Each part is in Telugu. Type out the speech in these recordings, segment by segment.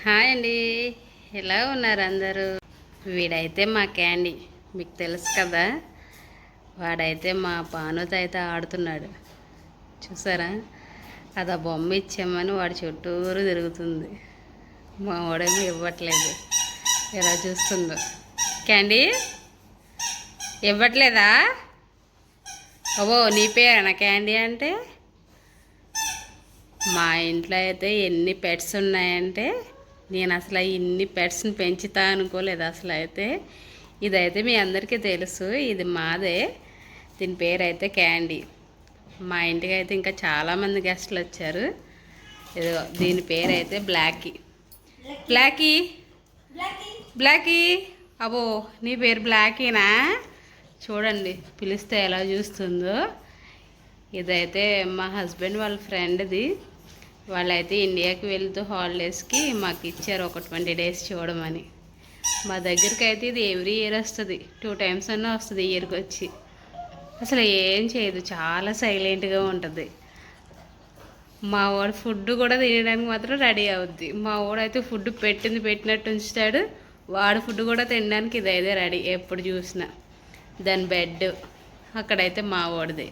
హాయ్ అండి, ఎలా ఉన్నారు అందరూ? వీడైతే మా క్యాండీ, మీకు తెలుసు కదా. వాడైతే మా పానుతో అయితే ఆడుతున్నాడు. చూసారా, అది ఆ బొమ్మ ఇచ్చామని వాడు చుట్టూరు తిరుగుతుంది. మా వాడేమో ఇవ్వట్లేదు, ఎలా చూస్తుందో. క్యాండీ ఇవ్వట్లేదా? ఓ నీ పేరేనా క్యాండీ అంటే? మా ఇంట్లో అయితే ఎన్ని పెట్స్ ఉన్నాయంటే నేను అసలు ఇన్ని పెట్స్ని పెంచుతా అనుకోలేదు అసలు. అయితే ఇదైతే మీ అందరికీ తెలుసు, ఇది మాదే. దీని పేరు అయితే క్యాండీ. మా ఇంటికి అయితే ఇంకా చాలామంది గెస్ట్లు వచ్చారు. ఇదిగో దీని పేరు అయితే బ్లాకీ. బ్లాకీ బ్లాకీ అబో నీ పేరు బ్లాకీనా? చూడండి పిలిస్తే ఎలా చూస్తుందో. ఇదైతే మా హస్బెండ్ వాళ్ళ ఫ్రెండ్ది. వాళ్ళైతే ఇండియాకి వెళ్తూ హాలిడేస్కి మాకు ఇచ్చారు ఒక 20 days చూడమని. మా దగ్గరికి అయితే ఇది ఎవ్రీ ఇయర్ వస్తుంది, 2 times అన్నా వస్తుంది ఇయర్కి వచ్చి. అసలు ఏం చేయదు, చాలా సైలెంట్గా ఉంటుంది. మా వాడు ఫుడ్ కూడా తినడానికి మాత్రం రెడీ అవుద్ది. మా వాడైతే ఫుడ్ పెట్టినట్టు ఉంచుతాడు. వాడు ఫుడ్ కూడా తినడానికి ఇదైతే రెడీ ఎప్పుడు చూసినా. దాని బెడ్ అక్కడైతే మా వాడిది.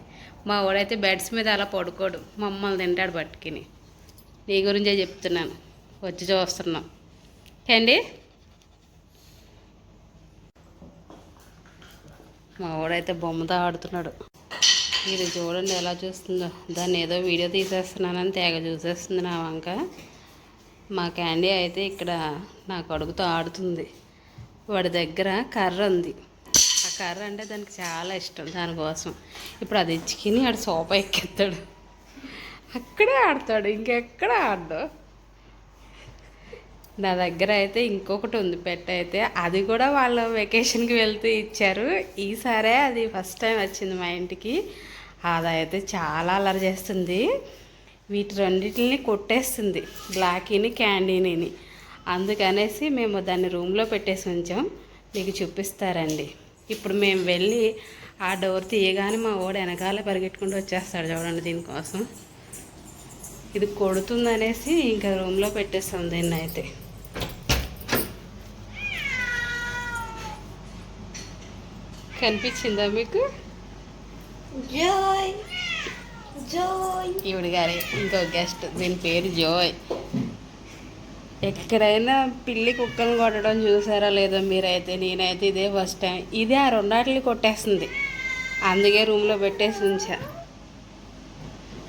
మా వాడైతే బెడ్స్ మీద అలా పడుకోడు, మమ్మల్ని తింటాడు పట్టుకుని. నీ గురించే చెప్తున్నాను, వచ్చి చూస్తున్నాం. ఏండి మా వాడైతే బొమ్మతో ఆడుతున్నాడు. ఇది చూడండి ఎలా చూస్తుందో. దాన్ని ఏదో వీడియో తీసేస్తున్నానని తెగ చూసేస్తుంది నా వంక. మా క్యాండీ అయితే ఇక్కడ నా కొడుకుతో ఆడుతుంది. వాడి దగ్గర కర్ర ఉంది. ఆ కర్ర అంటే దానికి చాలా ఇష్టం, దానికోసం ఇప్పుడు అది ఇచ్చుకుని ఆడు సోఫా ఎక్కేస్తాడు, అక్కడే ఆడతాడు, ఇంకెక్కడ ఆడడు. నా దగ్గర అయితే ఇంకొకటి ఉంది పెట్ అయితే, అది కూడా వాళ్ళు వెకేషన్కి వెళ్తూ ఇచ్చారు. ఈసారే అది ఫస్ట్ టైం వచ్చింది మా ఇంటికి. అదైతే చాలా అల్లరి చేస్తుంది, వీటి రెండింటిని కొట్టేస్తుంది, బ్లాకీని క్యాండీని. అందుకనేసి మేము దాన్ని రూమ్లో పెట్టేసి ఉంచాం. మీకు చూపిస్తారండి. ఇప్పుడు మేము వెళ్ళి ఆ డోర్ తీయగానే మా వాడు వెనకాల పరిగెట్టుకుంటూ వచ్చేస్తాడు. చూడండి దీనికోసం. ఇది కొడుతుందనేసి ఇంకా రూమ్లో పెట్టేస్తాం దీన్ని అయితే. కనిపించిందా మీకు? జాయ్ జాయ్ ఈవిడ గారి ఇంకో గెస్ట్, దీని పేరు జోయ్. ఎక్కడైనా పిల్లి కుక్కను కొట్టడం చూసారా లేదో మీరైతే? నేనైతే ఇదే ఫస్ట్ టైం. ఇదే ఆ రెండాటిని కొట్టేస్తుంది, అందుకే రూమ్లో పెట్టేసి ఉంచా.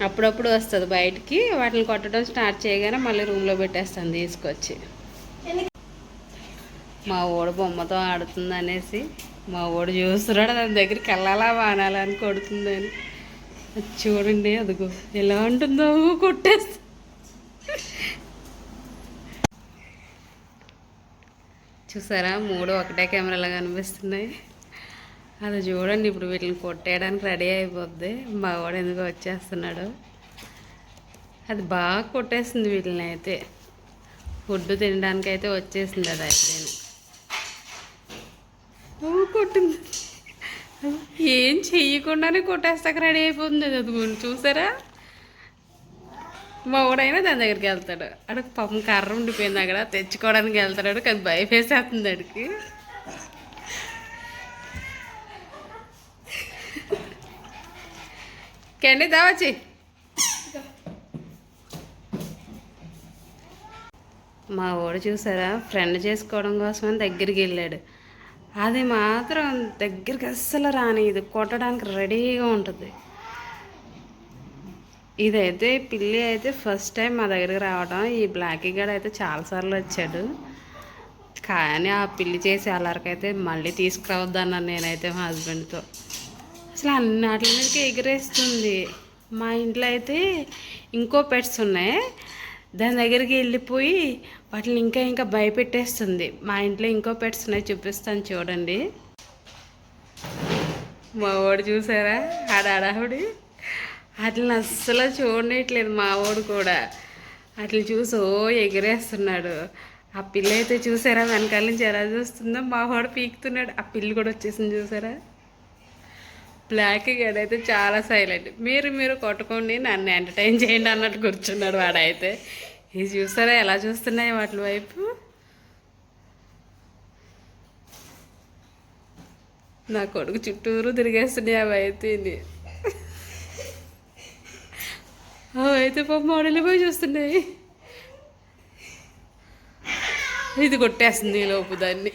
అప్పుడప్పుడు వస్తుంది బయటికి, వాటిని కొట్టడం స్టార్ట్ చేయగానే మళ్ళీ రూమ్లో పెట్టేస్తాను తీసుకొచ్చి. మా ఓడు బొమ్మతో ఆడుతుంది అనేసి మా ఓడు చూస్తున్నాడు, దాని దగ్గరికి వెళ్ళాలా వానాలని కొడుతుందని. చూడండి అదిగో ఎలా ఉంటుందో, కొట్టేస్తా. చూసారా, 3 ఒకటే కెమెరాలో కనిపిస్తున్నాయి. అది చూడండి ఇప్పుడు వీటిని కొట్టేయడానికి రెడీ అయిపోద్ది. మా వాడు ఎందుకో వచ్చేస్తున్నాడు. అది బాగా కొట్టేస్తుంది వీటిని అయితే. ఫుడ్ తినడానికి అయితే వచ్చేసింది అది అయితే. కొట్టింది, ఏం చెయ్యకుండానే కొట్టేస్తాక రెడీ అయిపోతుంది అది. చూసారా, మా వాడైనా దాని దగ్గరికి వెళ్తాడు. అక్కడికి పాపం కర్ర ఉండిపోయింది, అక్కడ తెచ్చుకోవడానికి వెళ్తాడు, కానీ భయపేసేస్తుంది అడికి. క్యాండీ దావచ్చి. మా వాడు చూసారా, ఫ్రెండ్ చేసుకోవడం కోసమని దగ్గరికి వెళ్ళాడు. అది మాత్రం దగ్గరికి అస్సలు రానిది, కొట్టడానికి రెడీగా ఉంటుంది. ఇదైతే పిల్లి అయితే ఫస్ట్ టైం మా దగ్గరికి రావడం. ఈ బ్లాకీ గడ్ అయితే చాలాసార్లు వచ్చాడు, కానీ ఆ పిల్లి చేసే అల్లరికైతే మళ్ళీ తీసుకురావద్దన్నాను నేనైతే మా హస్బెండ్తో. అసలు అన్నిటి మీదకి ఎగిరేస్తుంది. మా ఇంట్లో అయితే ఇంకో పెట్స్ ఉన్నాయి, దాని దగ్గరికి వెళ్ళిపోయి వాటిని ఇంకా భయపెట్టేస్తుంది. మా ఇంట్లో ఇంకో పెట్స్ ఉన్నాయి, చూపిస్తాను చూడండి. మా వాడు చూసారా ఆడావిడి, వాటిని అస్సలు చూడట్లేదు. మా వాడు కూడా వాటిని చూసి ఎగిరేస్తున్నాడు. ఆ పిల్ల అయితే చూసారా వెనకాల నుంచి ఎలా చూస్తుందో, మా వాడు పీకుతున్నాడు. ఆ పిల్లి కూడా వచ్చేసింది చూసారా. బ్లాక్ గడ్ అయితే చాలా సైలెంట్. మీరు కొట్టుకోండి, నన్ను ఎంటర్టైన్ చేయండి అన్నట్టు కూర్చున్నాడు వాడైతే. ఇది చూస్తారా ఎలా చూస్తున్నాయి వాటి వైపు. నా కొడుకు చుట్టూరు తిరిగేస్తున్నాయి అవి అయితే. అవి అయితే పాప మోడల్ పోయి చూస్తున్నాయి. ఇది కొట్టేస్తుంది ఈ లోపు దాన్ని.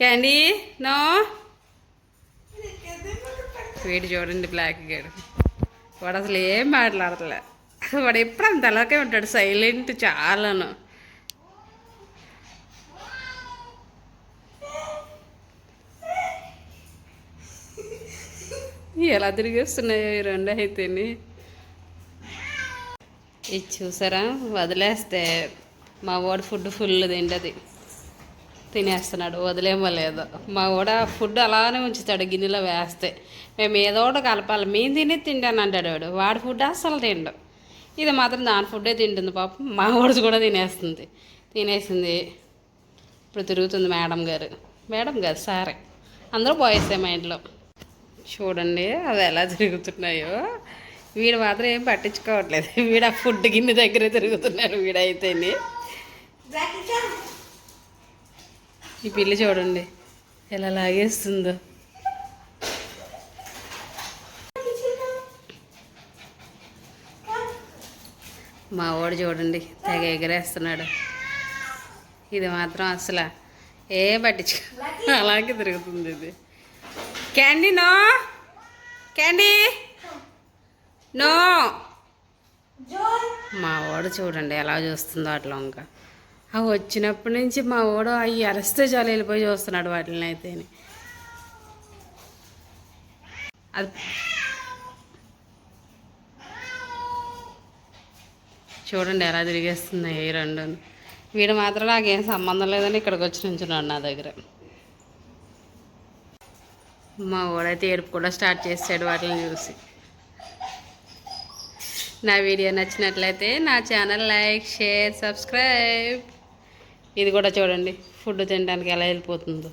Candy no. వీడు చూడండి బ్లాక్ గేడు. వాడు అసలు ఏం మాట్లాడతలే. వాడు ఎప్పుడు అంత అలాగే ఉంటాడు, సైలెంట్ చాలాను. ఎలా తిరిగేస్తున్నాయో ఈ రెండు అయితేని. ఇది చూసారా, వదిలేస్తే మా వాడు ఫుడ్ ఫుల్ తింటది, తినేస్తున్నాడు. వదిలేమలేదు మా వాడు ఫుడ్ అలానే ఉంచుతాడు గిన్నెలో వేస్తే. మేము ఏదో ఒకటి కలపాలి, మేము తినేది తింటాను అంటాడు వాడు. వాడి ఫుడ్ అస్సలు తిండు, ఇది మాత్రం దాని ఫుడ్డే తింటుంది పాపం. మా వాడు కూడా తినేసింది. ఇప్పుడు తిరుగుతుంది మేడం గారు సారే. అందరూ బాయ్సే మా ఇంట్లో. చూడండి అవి ఎలా తిరుగుతున్నాయో. వీడు మాత్రం ఏం పట్టించుకోవట్లేదు. వీడు ఆ ఫుడ్ గిన్నె దగ్గరే తిరుగుతున్నాడు వీడైతేని. ఈ పిల్లి చూడండి ఎలా లాగేస్తుందో. మా వాడు చూడండి తెగ ఎగరేస్తున్నాడు. ఇది మాత్రం అసలు ఏ పట్టించు అలాగే తిరుగుతుంది ఇది. Candy no, candy no. మా వాడు చూడండి ఎలా చూస్తుందో అట్లా. ఇంకా అవి వచ్చినప్పటి నుంచి మా వాడు అవి అరిస్తే చాలు వెళ్ళిపోయి చూస్తున్నాడు వాటిని అయితే. అది చూడండి ఎలా తిరిగేస్తున్నాయి ఈ రెండు. వీడు మాత్రం నాకేం సంబంధం లేదని ఇక్కడికి వచ్చి నుంచున్నాడు నా దగ్గర. మా వాడైతే ఏడుపు కూడా స్టార్ట్ చేసాడు వాటిని చూసి. నా వీడియో నచ్చినట్లయితే నా ఛానల్ లైక్, షేర్, సబ్స్క్రైబ్. ఇది కూడా చూడండి ఫుడ్ తినడానికి ఎలా వెళ్ళిపోతుందో.